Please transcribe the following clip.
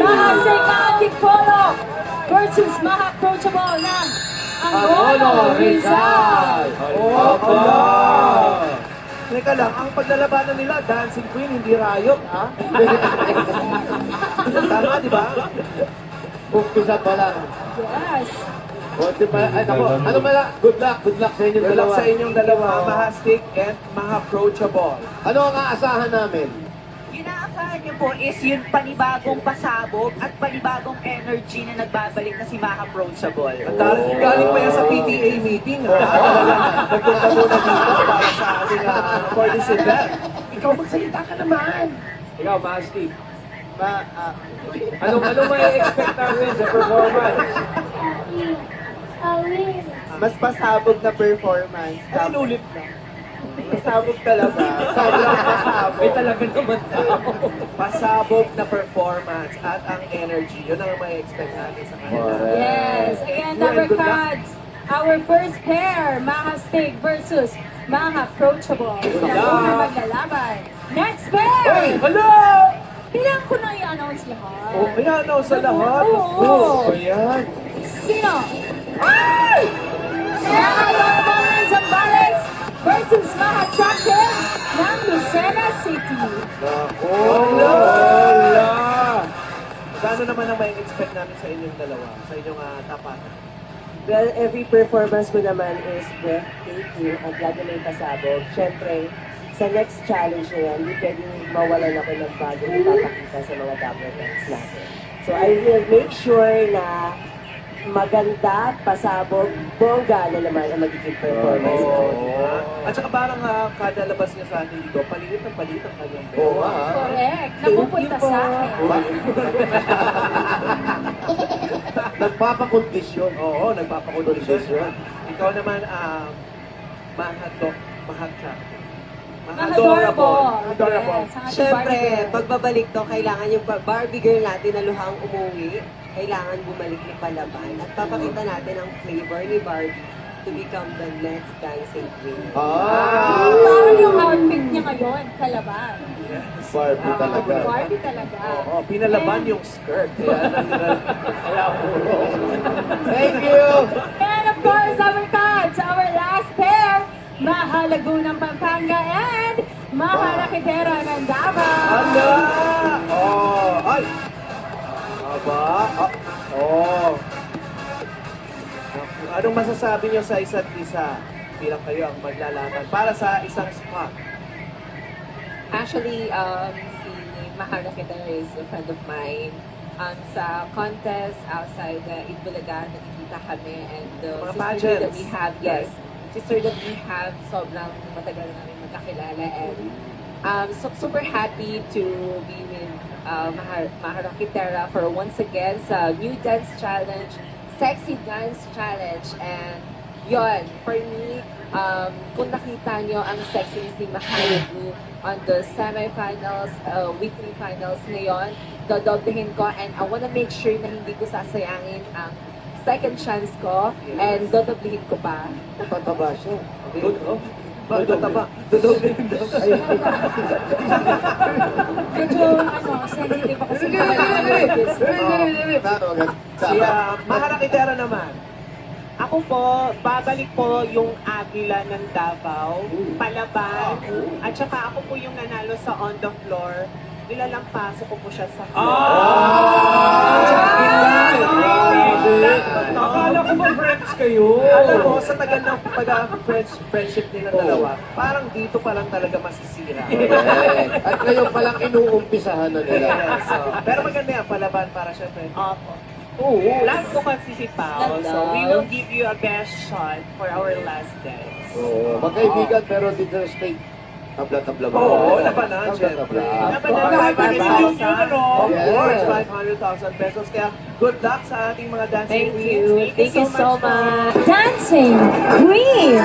Mahasay Antipolo versus Maha-approachable ng Angono Rizal. Teka lang, ang paglalabanan nila, Dancing Queen, hindi Riot, ha? Tama, di ba? Umpisa pa lang. Yes. Buti pa, ay nako, ano pala? Good luck sa inyong Good luck dalawa. sa inyong dalawa, Mahastik and Maha-approachable. Ano ang aasahan namin? Inaasahan niyo po is yung panibagong pasabog at panibagong energy na nagbabalik na si Maha-approachable. Galing pa yan sa PTA meeting, ha? Nagpunta muna dito para sa ating for this event. Ikaw magsalita ka naman. Ikaw, Mahastik. Anong may expect namin sa performance? Mas pasabog na performance. Ay, inulit na. Pasabog talaga. Sobrang pasabog. May talaga naman tao. Pasabog na performance at ang energy. Yun ang may expect natin sa kanila. Yes. Again, number cards. Our first pair, Mahastig versus Maha-approachable. Sila po na maglalaban. Next pair! Hey, hello! Kailangan ko na i-announce lahat. Oh, ayan, no, sa lahat. Oo. Ayan. Sino? Ay! Maha-Longban Zambales versus Maha-Champion ng Lucena City. Nako! Wala! Ano naman ang may expect namin sa inyong dalawa? Sa inyong tapatan? Well, every performance ko naman is breathtaking at lagi may pasabog. Siyempre, sa next challenge na yan, hindi pwedeng mawalan ako ng bago na ipapakita sa mga double events natin. So I will make sure na maganda, pasabog, bongga na naman ang magiging performance ko. At saka parang kada labas niya sa atin dito, palit ang kanyang Oo, pera. Correct. Napupunta sa akin. Nagpapakondisyon. Oo, nagpapakondisyon. Ikaw naman, mahadok, Adorable. Adorable. Yes, ang ating Siyempre, Barbie girl. pagbabalik to, kailangan yung Barbie girl natin na luhang umuwi, kailangan bumalik ni Palaban at papakita natin ang flavor ni Barbie to become the next dancing queen. Parang yung outfit niya ngayon, kalaban. Barbie talaga. Barbie talaga. Oo, pinalaban yung skirt. Kaya Thank you! And of course, our cards, our last pair, Maha Lagunang Pampanga and Maha Rakitera ng Davao. Ala! Oh! Ay! Aba! Oh! Anong masasabi niyo sa isa't isa bilang kayo ang maglalaban para sa isang spot? Actually, si Mahara Kitara is a friend of mine. Sa contest outside Itbulaga, nakikita kami and the Mga sister pageants. that we have, yes, sister that we have, sobrang matagal na namin magkakilala and super happy to be with Mahara Kitara for once again sa New Dance Challenge, Sexy Dance Challenge, and yon for me, kung nakita nyo ang sexiness ni Mahalagu on the semifinals, weekly finals ngayon, dodoblehin ko and I wanna make sure na hindi ko sasayangin ang second chance ko and dodoblehin ko pa. Pataba siya. Good, oh? Taba. Dodoble. Medyo, sensitive ako sa Si Maharakitera naman. Ako po, babalik po yung Agila ng Davao, Palaban, at saka ako po yung nanalo sa on the floor. Nilalampaso ko po siya sa Akala ko ba friends kayo? Alam mo, sa tagal ng friendship nila dalawa, parang dito pa lang talaga masisira. At ngayon palang inuumpisahan na nila. Yes, pero maganda yan, Palaban para syempre. Opo. Oo. Last ko kasi si Pao, so we will give you a best shot for our last dance. Oo. Magkaibigan pero dito sa state, tabla-tabla ba? Oo, labanan, syempre. Labanan, 500,000. Of Yes. course, 500,000 pesos. Kaya good luck sa ating mga dancing Thank queens. you. Thank you so much. Dancing Queen!